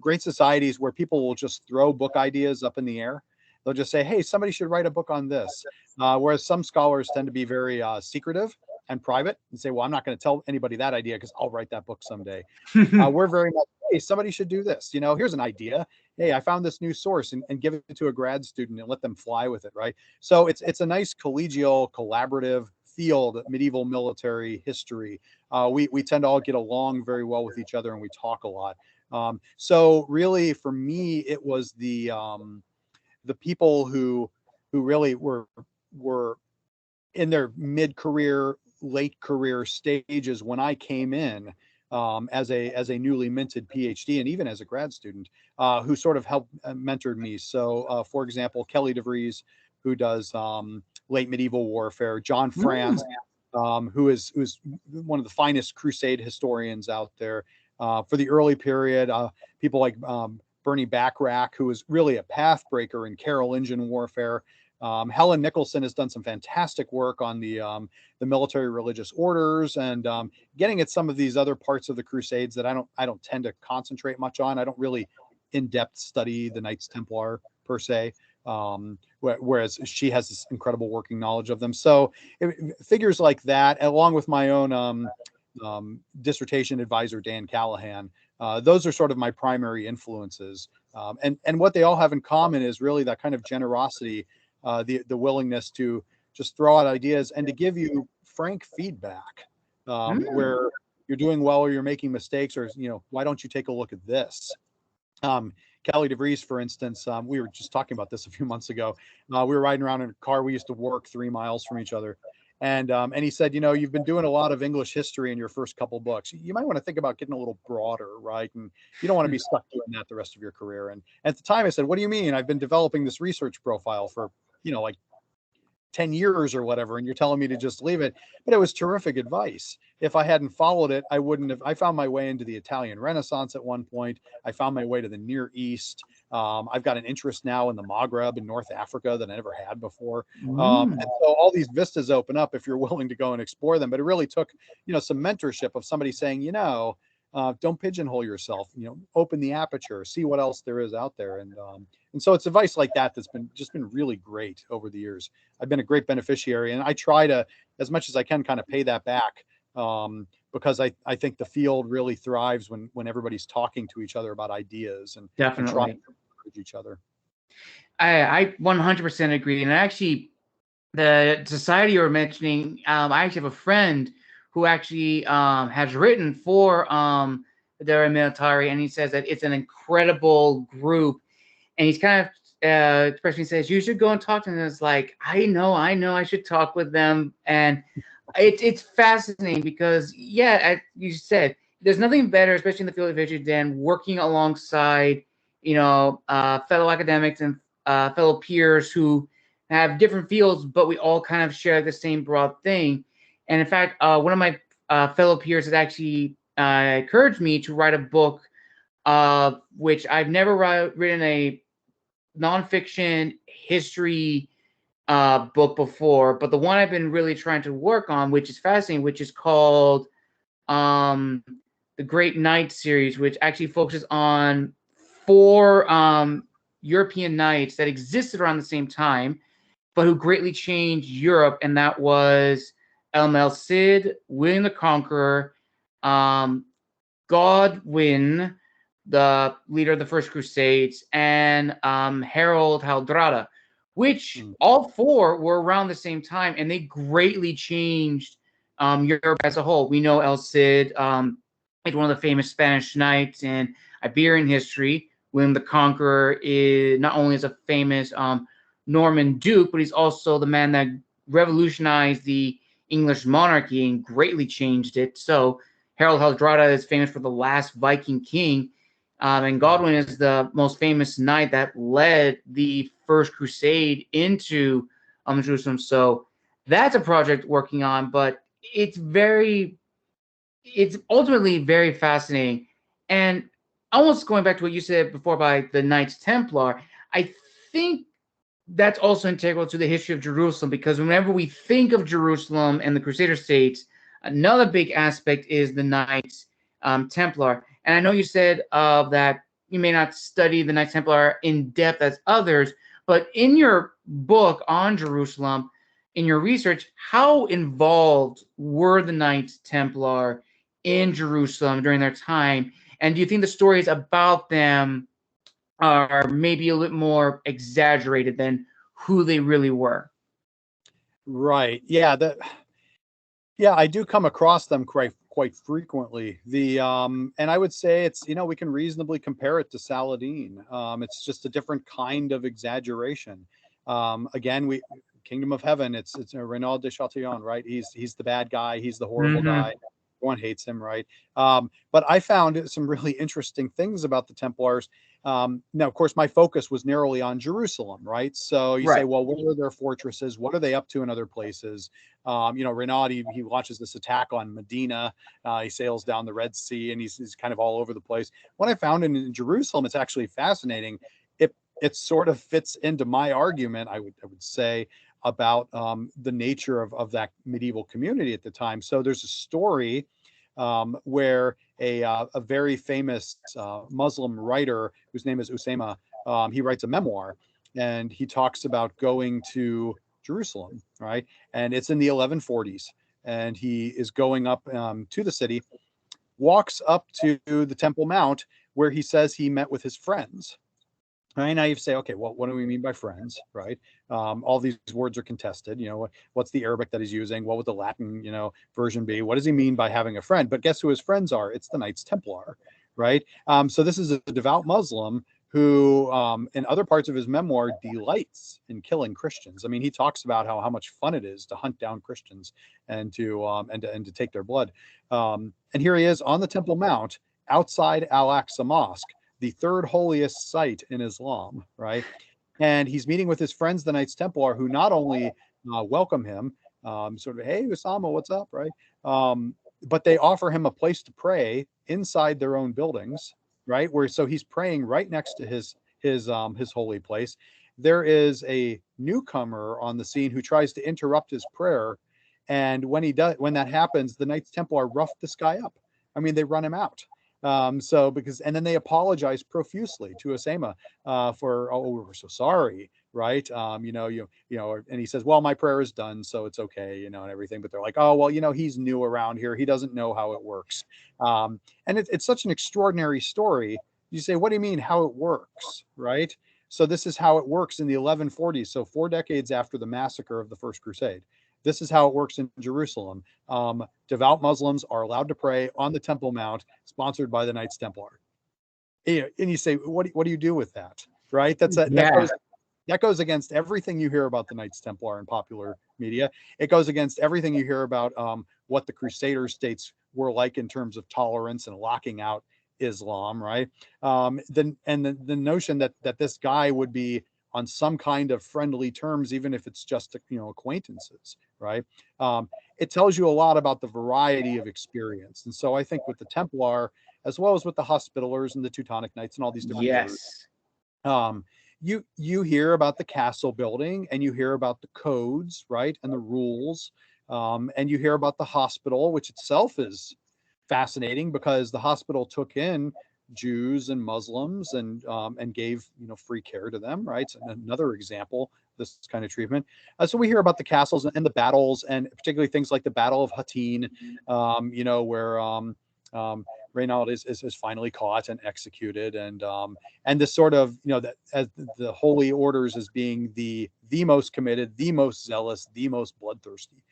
great societies where people will just throw book ideas up in the air. They'll just say, hey, somebody should write a book on this. Whereas some scholars tend to be very secretive and private and say, well, I'm not going to tell anybody that idea because I'll write that book someday. We're very much, hey, somebody should do this. Here's an idea. Hey, I found this new source, and give it to a grad student and let them fly with it, right? So it's a nice collegial, collaborative field, medieval military history. We tend to all get along very well with each other, and we talk a lot. So really, for me, it was the people who really were in their mid-career, late career stages when I came in as a newly minted PhD and even as a grad student, who sort of helped mentored me. So, for example, Kelly DeVries, who does late medieval warfare, John France, who's one of the finest Crusade historians out there for the early period. People like Bernie Backrack, who is really a pathbreaker in Carolingian warfare. Helen Nicholson has done some fantastic work on the military religious orders and getting at some of these other parts of the Crusades that I don't tend to concentrate much on. I don't really in-depth study the Knights Templar per se. Whereas she has this incredible working knowledge of them. So figures like that, along with my own dissertation advisor, Dan Callahan, those are sort of my primary influences. And what they all have in common is really that kind of generosity, the willingness to just throw out ideas and to give you frank feedback, where you're doing well or you're making mistakes, or, why don't you take a look at this? Kelly DeVries, for instance, we were just talking about this a few months ago. We were riding around in a car. We used to work 3 miles from each other. And he said, you've been doing a lot of English history in your first couple books. You might want to think about getting a little broader, right? And you don't want to be stuck doing that the rest of your career. And at the time I said, what do you mean? I've been developing this research profile for, like 10 years or whatever, and you're telling me to just leave it. But it was terrific advice. If I hadn't followed it, I wouldn't have. I found my way into the Italian Renaissance at one point. I found my way to the Near East. I've got an interest now in the Maghreb and North Africa that I never had before. And so all these vistas open up if you're willing to go and explore them. But it really took, some mentorship of somebody saying, don't pigeonhole yourself, open the aperture, see what else there is out there. And so it's advice like that that's been really great over the years. I've been a great beneficiary, and I try to, as much as I can, kind of pay that back, because I think the field really thrives when everybody's talking to each other about ideas and trying to encourage each other. I 100% agree. And actually, the society you were mentioning, I actually have a friend who actually has written for the military, and he says that it's an incredible group. And he's kind of expressing, says, you should go and talk to them. And it's like, I know, I should talk with them. And it's fascinating because, as you said, there's nothing better, especially in the field of history, than working alongside, fellow academics and fellow peers who have different fields, but we all kind of share the same broad thing. And in fact, one of my fellow peers has actually encouraged me to write a book, which I've never written a nonfiction history book before, but the one I've been really trying to work on, which is fascinating, which is called the Great Knight series, which actually focuses on 4 European knights that existed around the same time, but who greatly changed Europe. And that was El Cid, William the Conqueror, Godwin, the leader of the First Crusades, and Harold Hardrada, which all 4 were around the same time, and they greatly changed Europe as a whole. We know El Cid is one of the famous Spanish knights in Iberian history. William the Conqueror is not only a famous Norman duke, but he's also the man that revolutionized the English monarchy and greatly changed it. So Harold Hardrada is famous for the last Viking king, and Godwin is the most famous knight that led the First Crusade into Jerusalem. So that's a project working on, but it's ultimately very fascinating. And almost going back to what you said before by the Knights Templar, I think that's also integral to the history of Jerusalem, because whenever we think of Jerusalem and the Crusader states, another big aspect is the Knights Templar. And I know you said that you may not study the Knights Templar in depth as others, but in your book on Jerusalem, in your research, how involved were the Knights Templar in Jerusalem during their time? And do you think the stories about them are maybe a little more exaggerated than who they really were? Right. Yeah. I do come across them quite frequently. And I would say it's, we can reasonably compare it to Saladin. It's just a different kind of exaggeration. Again, Kingdom of Heaven, it's Renaud de Chatillon, right? He's the bad guy. He's the horrible guy. Everyone hates him, right? But I found some really interesting things about the Templars. Now, of course, my focus was narrowly on Jerusalem, right? So you say, well, what are their fortresses? What are they up to in other places? Renaud, he launches this attack on Medina. He sails down the Red Sea, and he's kind of all over the place. What I found in Jerusalem, it's actually fascinating. It sort of fits into my argument, I would say, about the nature of that medieval community at the time. So there's a story where a very famous Muslim writer whose name is Usaima, he writes a memoir, and he talks about going to Jerusalem, right? And it's in the 1140s, and he is going up to the city, walks up to the Temple Mount, where he says he met with his friends. Right now, you say, okay, well, what do we mean by friends, right? All these words are contested. What's the Arabic that he's using? What would the Latin, version be? What does he mean by having a friend? But guess who his friends are? It's the Knights Templar, right? So this is a devout Muslim who, in other parts of his memoir, delights in killing Christians. I mean, he talks about how much fun it is to hunt down Christians and to take their blood. And here he is on the Temple Mount outside Al-Aqsa Mosque, the third holiest site in Islam, right? And he's meeting with his friends, the Knights Templar, who not only welcome him, sort of, hey, Osama, what's up, right? But they offer him a place to pray inside their own buildings, right? So he's praying right next to his holy place. There is a newcomer on the scene who tries to interrupt his prayer, and when that happens, the Knights Templar rough this guy up. I mean, they run him out. And then they apologize profusely to Osama for, oh, we're so sorry, right? And he says, well, my prayer is done, so it's okay, and everything. But they're like, oh, well, he's new around here, he doesn't know how it works. And it's such an extraordinary story. You say, what do you mean how it works, right? So this is how it works in the 1140s, so 4 decades after the massacre of the First Crusade. This is how it works in Jerusalem. Devout Muslims are allowed to pray on the Temple Mount, sponsored by the Knights Templar. And you say, what do you do with that? Right? That goes against everything you hear about the Knights Templar in popular media. It goes against everything you hear about what the Crusader states were like in terms of tolerance and locking out Islam, right? The notion that this guy would be on some kind of friendly terms, even if it's just acquaintances, right? It tells you a lot about the variety of experience. And so I think with the Templar, as well as with the Hospitallers and the Teutonic Knights and all these different orders, you hear about the castle building, and you hear about the codes, right, and the rules, and you hear about the hospital, which itself is fascinating because the hospital took in Jews and Muslims and gave free care to them, right? So another example, this kind of treatment. So we hear about the castles and the battles, and particularly things like the Battle of Hattin, where Reynald is finally caught and executed, and this sort of that as the holy orders as being the most committed, the most zealous, the most bloodthirsty.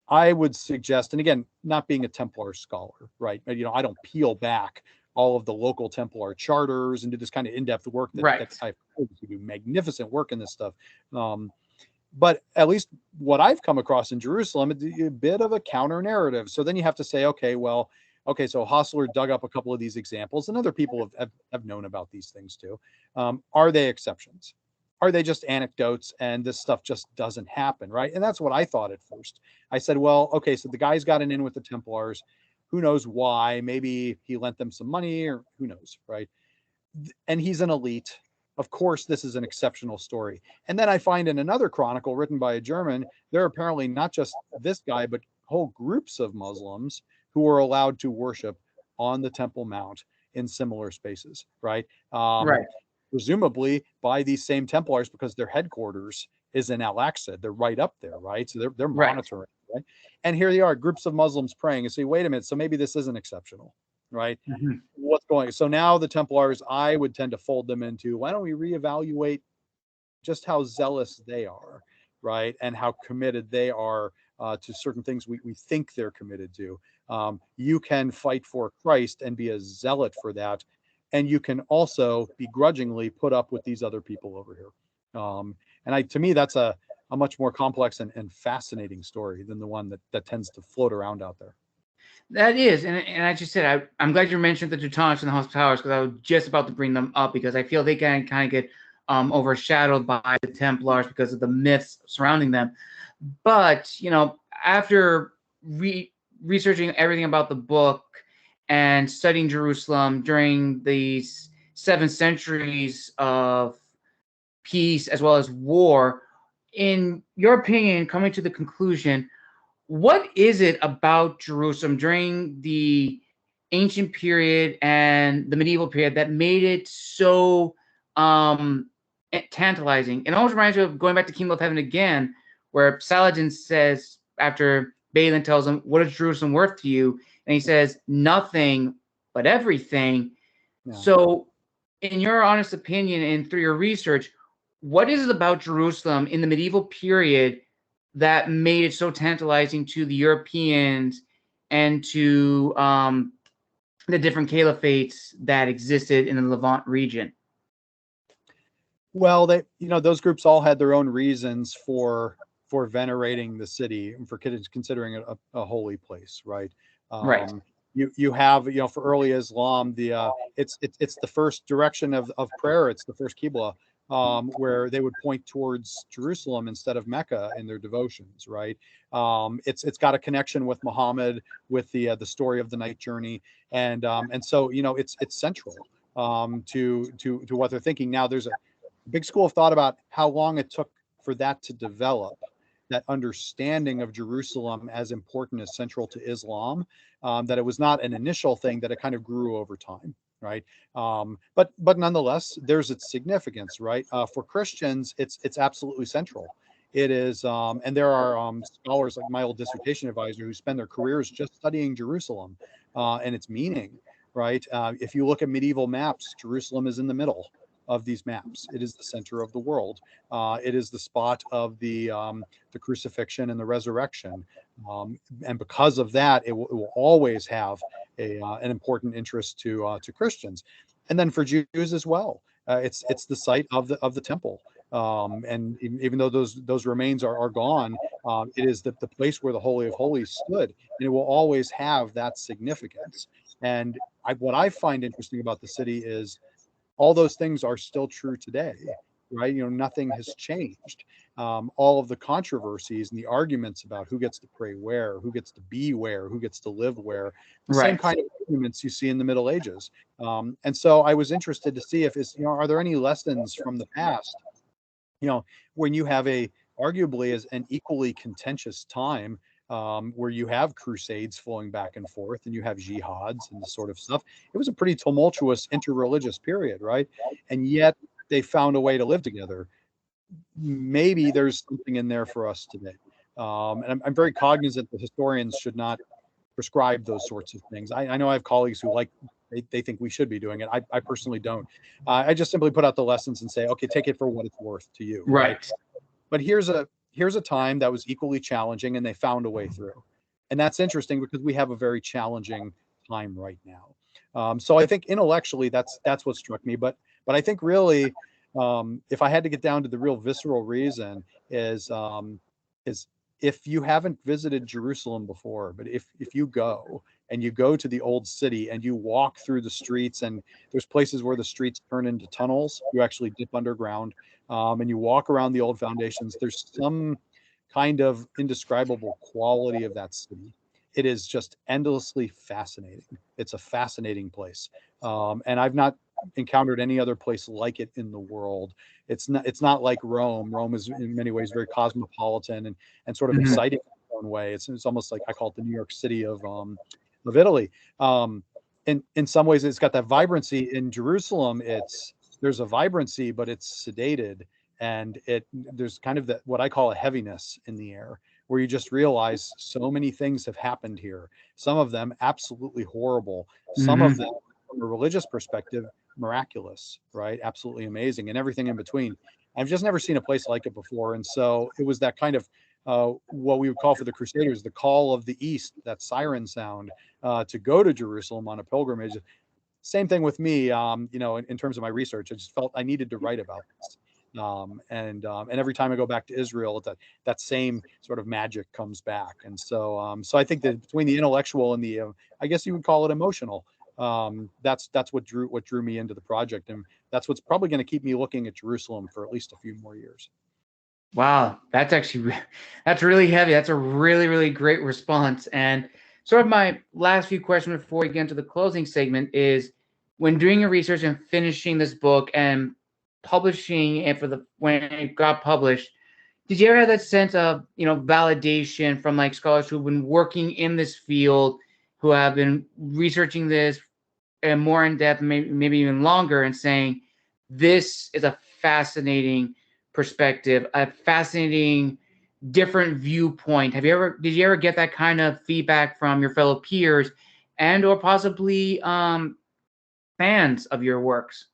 I would suggest, and again, not being a Templar scholar, right? I don't peel back all of the local Templar charters and do this kind of in-depth work that I've heard you do magnificent work in this stuff. But at least what I've come across in Jerusalem, it's a bit of a counter narrative. So then you have to say, okay, so Hosler dug up a couple of these examples, and other people have known about these things too. Are they exceptions? Are they just anecdotes and this stuff just doesn't happen, right? And that's what I thought at first. I said, well, okay, so the guy's got an in with the Templars. Who knows why? Maybe he lent them some money, or who knows, right? And he's an elite. Of course, this is an exceptional story. And then I find in another chronicle written by a German, there are apparently not just this guy, but whole groups of Muslims who were allowed to worship on the Temple Mount in similar spaces, right? Presumably by these same Templars, because their headquarters is in Al-Aqsa. They're right up there, right? So they're monitoring, right? And here they are, groups of Muslims praying, and say, wait a minute, so maybe this isn't exceptional, right? What's going on? So now the Templars, I would tend to fold them into, why don't we reevaluate just how zealous they are, right? And how committed they are to certain things we think they're committed to. You can fight for Christ and be a zealot for that, and you can also begrudgingly put up with these other people over here. And to me, that's a much more complex and fascinating story than the one that tends to float around out there. That is, and I just said, I'm glad you mentioned the Teutonics and the Hospitallers, because I was just about to bring them up, because I feel they can kind of get overshadowed by the Templars because of the myths surrounding them. But, after researching everything about the book and studying Jerusalem during these 7 centuries of peace as well as war, in your opinion, coming to the conclusion, what is it about Jerusalem during the ancient period and the medieval period that made it so tantalizing. It almost reminds me of going back to Kingdom of Heaven again, where Saladin says, after Balin tells him, "What is Jerusalem worth to you?" And he says, "Nothing, but everything." Yeah. So, in your honest opinion and through your research, what is it about Jerusalem in the medieval period that made it so tantalizing to the Europeans and to the different caliphates that existed in the Levant region? Well, those groups all had their own reasons for venerating the city and for considering it a holy place, right? Right. You have, for early Islam, it's the first direction of prayer. It's the first Qibla, where they would point towards Jerusalem instead of Mecca in their devotions, right? It's got a connection with Muhammad, with the story of the night journey, and so it's central to what they're thinking. Now, there's a big school of thought about how long it took for that to develop, that understanding of Jerusalem as important, as central to Islam, that it was not an initial thing, that it kind of grew over time, right? But nonetheless, there's its significance, right? For Christians, it's absolutely central. It is, and there are scholars like my old dissertation advisor who spend their careers just studying Jerusalem and its meaning, right? If you look at medieval maps, Jerusalem is in the middle of these maps. It is the center of the world. It is the spot of the crucifixion and the resurrection, and because of that, it will always have an important interest to Christians, and then for Jews as well. It's the site of the temple, and even though those remains are gone, it is the place where the Holy of Holies stood, and it will always have that significance. And what I find interesting about the city is all those things are still true today, right? Nothing has changed. All of the controversies and the arguments about who gets to pray where, who gets to be where, who gets to live where, the same Right. kind of arguments you see in the Middle Ages. And so I was interested to see if are there any lessons from the past, when you have arguably as an equally contentious time, where you have crusades flowing back and forth and you have jihads and this sort of stuff. It was a pretty tumultuous interreligious period, right? And yet they found a way to live together. Maybe there's something in there for us today. And I'm very cognizant that historians should not prescribe those sorts of things. I know I have colleagues who they think we should be doing it. I personally don't. I just simply put out the lessons and say, okay, take it for what it's worth to you, right? Right. But here's a time that was equally challenging, and they found a way through. And that's interesting because we have a very challenging time right now. So I think intellectually that's what struck me. But I think really, if I had to get down to the real visceral reason, is if you haven't visited Jerusalem before, but if you go and you go to the old city and you walk through the streets, and there's places where the streets turn into tunnels, you actually dip underground, and you walk around the old foundations, there's some kind of indescribable quality of that city. It is just endlessly fascinating. It's a fascinating place. And I've not encountered any other place like it in the world. It's not like Rome. Rome is in many ways very cosmopolitan and sort of Mhm. exciting in its own way. It's almost like I call it the New York City of Italy. In some ways, it's got that vibrancy. In Jerusalem, there's a vibrancy, but it's sedated, and there's kind of what I call a heaviness in the air, where you just realize so many things have happened here. Some of them absolutely horrible. Some of Mhm. them, from a religious perspective, miraculous, right? Absolutely amazing, and everything in between. I've just never seen a place like it before, and so it was that kind of what we would call for the Crusaders the call of the East, that siren sound, to go to Jerusalem on a pilgrimage. Same thing with me, in terms of my research. I just felt I needed to write about this. And every time I go back to Israel, that same sort of magic comes back. And so I think that between the intellectual and the, I guess you would call it emotional, that's what drew me into the project, and that's what's probably going to keep me looking at Jerusalem for at least a few more years. Wow, that's actually that's really heavy. That's a really, really great response. And sort of my last few questions before we get into the closing segment is, when doing your research and finishing this book and publishing it when it got published, did you ever have that sense of, validation from like scholars who've been working in this field, who have been researching this and more in depth, maybe even longer, and saying, this is a fascinating perspective, a fascinating different viewpoint. Did you ever get that kind of feedback from your fellow peers and or possibly fans of your works?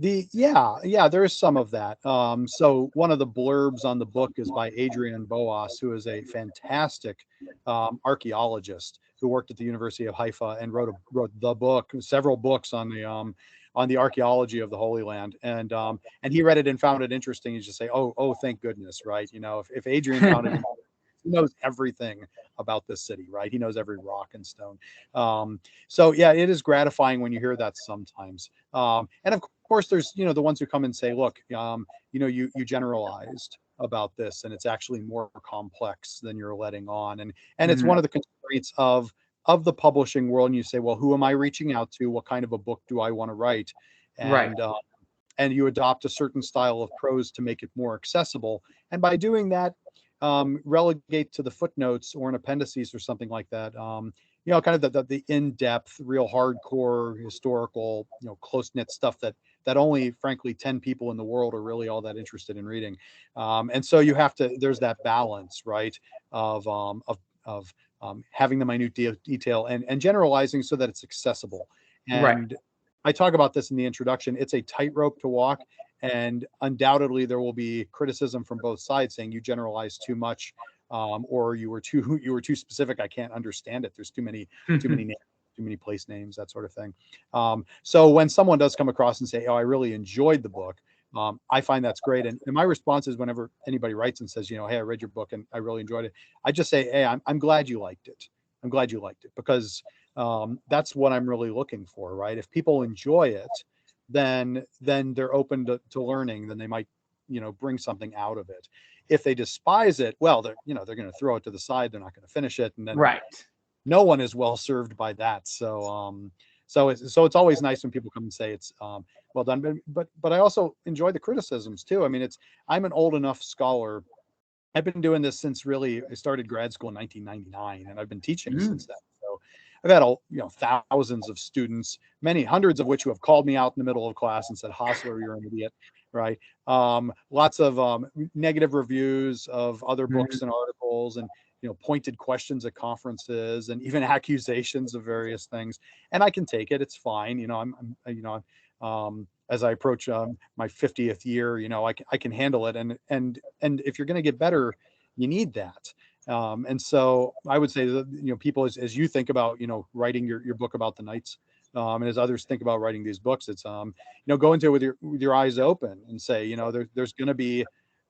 Yeah, there is some of that. So one of the blurbs on the book is by Adrian Boas, who is a fantastic archaeologist who worked at the University of Haifa and wrote several books on the archaeology of the Holy Land. And he read it and found it interesting. He's just say, oh, thank goodness, right? You know, if Adrian found it, he knows everything about this city, right? He knows every rock and stone. So yeah, it is gratifying when you hear that sometimes. And of course, there's, you know, the ones who come and say, look, you know, you generalized about this, and it's actually more complex than you're letting on. And it's one of the constraints of the publishing world. And you say, well, who am I reaching out to? What kind of a book do I want to write? And you adopt a certain style of prose to make it more accessible. And by doing that, relegate to the footnotes or an appendices or something like that. You know, kind of the in-depth, real hardcore, historical, you know, close-knit stuff that only, frankly, 10 people in the world are really all that interested in reading. And so you have to, there's that balance, right, of having the minute detail and generalizing so that it's accessible. And I talk about this in the introduction. It's a tightrope to walk, and undoubtedly there will be criticism from both sides saying you generalize too much, or you were too specific. I can't understand it. There's too many names, too many place names, that sort of thing. So when someone does come across and say, "Oh, I really enjoyed the book," I find that's great. And my response is, whenever anybody writes and says, you know, "Hey, I read your book and I really enjoyed it," I just say, "Hey, I'm glad you liked it. I'm glad you liked it," because that's what I'm really looking for, right? If people enjoy it, then they're open to learning. Then they might, you know, bring something out of it. If they despise it, well, they're going to throw it to the side. They're not going to finish it, and then no one is well served by that. So so it's always nice when people come and say it's well done. But I also enjoy the criticisms too. I mean, I'm an old enough scholar. I've been doing this since really I started grad school in 1999, and I've been teaching since then. So I've had thousands of students, many hundreds of which who have called me out in the middle of class and said, "Hosler, you're an idiot," right? Lots of negative reviews of other books and articles, and pointed questions at conferences, and even accusations of various things. And I can take it; it's fine. As I approach my 50th year, I can handle it. And if you're going to get better, you need that. And so I would say that, people, as you think about, writing your book about the Knights, and as others think about writing these books, it's, go into it with your eyes open and say, there's going to be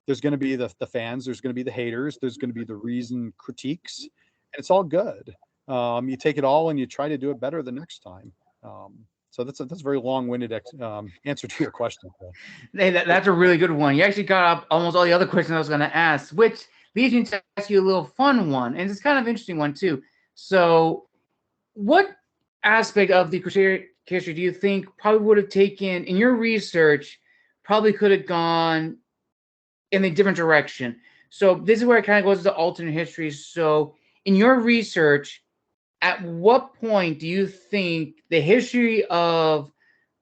the fans, there's going to be the haters, there's going to be the reasoned critiques, and it's all good. You take it all and you try to do it better the next time. So that's a very long-winded answer to your question. Hey, that's a really good one. You actually got up almost all the other questions I was going to ask, which leads me to ask you a little fun one, and it's kind of interesting one too. So, what aspect of the Crusader history do you think probably would have taken, in your research, probably could have gone in a different direction? So this is where it kind of goes to alternate history. So in your research, at what point do you think the history of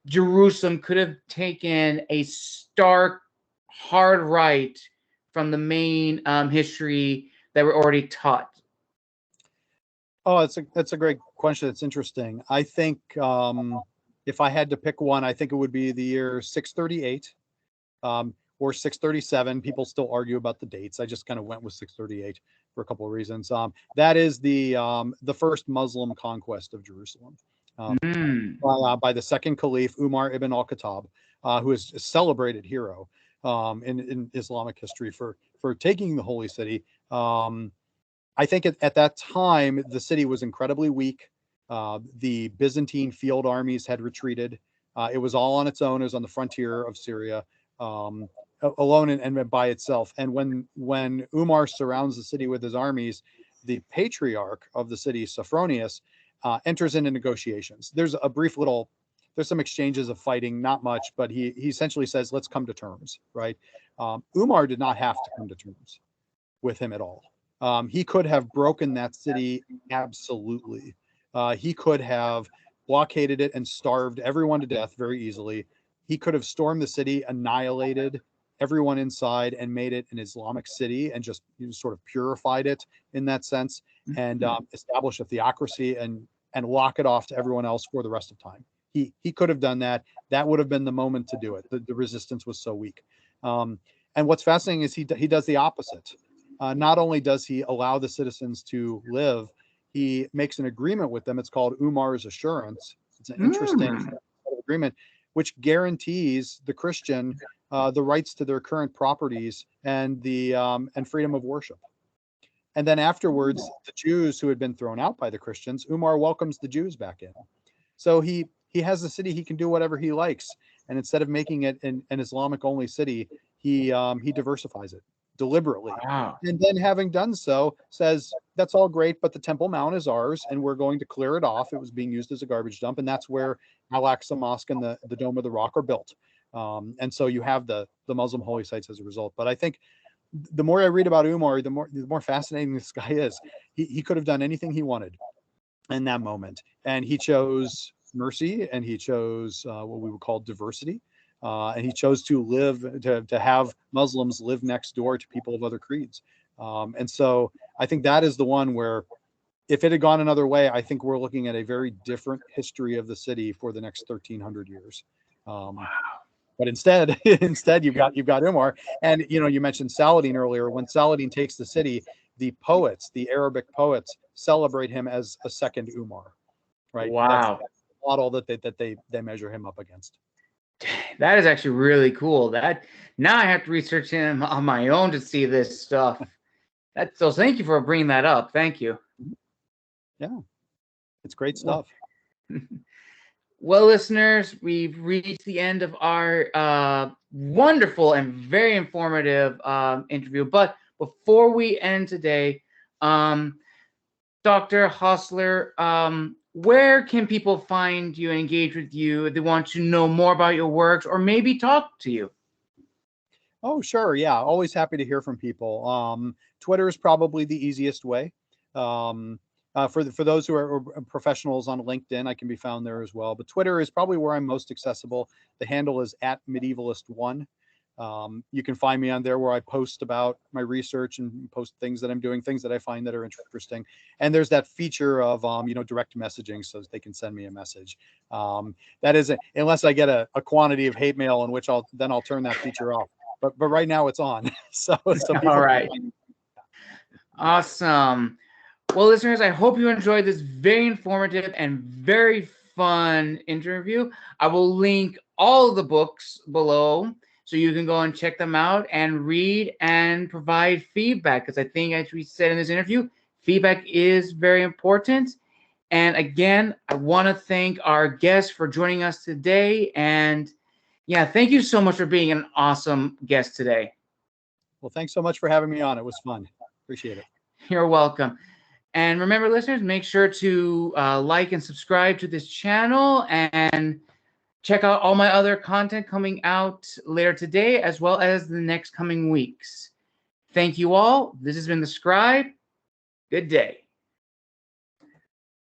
Jerusalem could have taken a stark, hard right from the main history that we're already taught? Oh, that's a great question. It's interesting. I think if I had to pick one, I think it would be the year 638 or 637. People still argue about the dates. I just kind of went with 638 for a couple of reasons. That is the first Muslim conquest of Jerusalem by the second Caliph, Umar ibn al-Khattab, who is a celebrated hero in Islamic history for taking the holy city. I think at that time, the city was incredibly weak. The Byzantine field armies had retreated. It was all on its own. It was on the frontier of Syria, alone and by itself. And when Umar surrounds the city with his armies, the patriarch of the city, Sophronius, enters into negotiations. There's some exchanges of fighting, not much, but he essentially says, "Let's come to terms," right? Umar did not have to come to terms with him at all. He could have broken that city, absolutely. He could have blockaded it and starved everyone to death very easily. he could have stormed the city, annihilated everyone inside, and made it an Islamic city, and just sort of purified it in that sense, and establish a theocracy and lock it off to everyone else for the rest of time. He could have done that. That would have been the moment to do it. The resistance was so weak. And what's fascinating is he does the opposite. Not only does he allow the citizens to live, he makes an agreement with them. It's called Umar's Assurance. It's an interesting agreement, which guarantees the Christian the rights to their current properties and the and freedom of worship. And then afterwards, the Jews who had been thrown out by the Christians, Umar welcomes the Jews back in. So he has a city, he can do whatever he likes. And instead of making it an Islamic only city, he diversifies it deliberately. Wow. And then, having done so, says, that's all great, but the Temple Mount is ours, and we're going to clear it off. It was being used as a garbage dump, and that's where Al-Aqsa Mosque and the Dome of the Rock are built. And so you have the Muslim holy sites as a result. But I think the more I read about Umar, the more fascinating this guy is. He could have done anything he wanted in that moment, and he chose mercy, and he chose what we would call diversity. And he chose to live, to have Muslims live next door to people of other creeds. And so I think that is the one where, if it had gone another way, I think we're looking at a very different history of the city for the next 1,300 years. But instead you've got Umar. And you mentioned Saladin earlier. When Saladin takes the city, the poets, the Arabic poets, celebrate him as a second Umar. Right? Wow. That's the model that they measure him up against. That is actually really cool. That now I have to research him on my own to see this stuff. So thank you for bringing that up. Thank you. Yeah, it's great stuff. Well, listeners, we've reached the end of our wonderful and very informative interview. But before we end today, Dr. Hosler, where can people find you and engage with you if they want to know more about your works or maybe talk to you? Oh, sure. Yeah. Always happy to hear from people. Twitter is probably the easiest way. For those who are professionals on LinkedIn, I can be found there as well. But Twitter is probably where I'm most accessible. The handle is @medievalist1. You can find me on there, where I post about my research and post things that I'm doing, things that I find that are interesting. And there's that feature of direct messaging, so they can send me a message. That is, unless I get a quantity of hate mail, in which I'll turn that feature off. But right now it's on. so all right. Awesome. Well, listeners, I hope you enjoyed this very informative and very fun interview. I will link all of the books below, so you can go and check them out and read and provide feedback. Because I think, as we said in this interview, feedback is very important. And again, I want to thank our guests for joining us today. And yeah, thank you so much for being an awesome guest today. Well, thanks so much for having me on. It was fun. Appreciate it. You're welcome. And remember, listeners, make sure to like and subscribe to this channel, and check out all my other content coming out later today, as well as the next coming weeks. Thank you all. This has been The Scribe. Good day.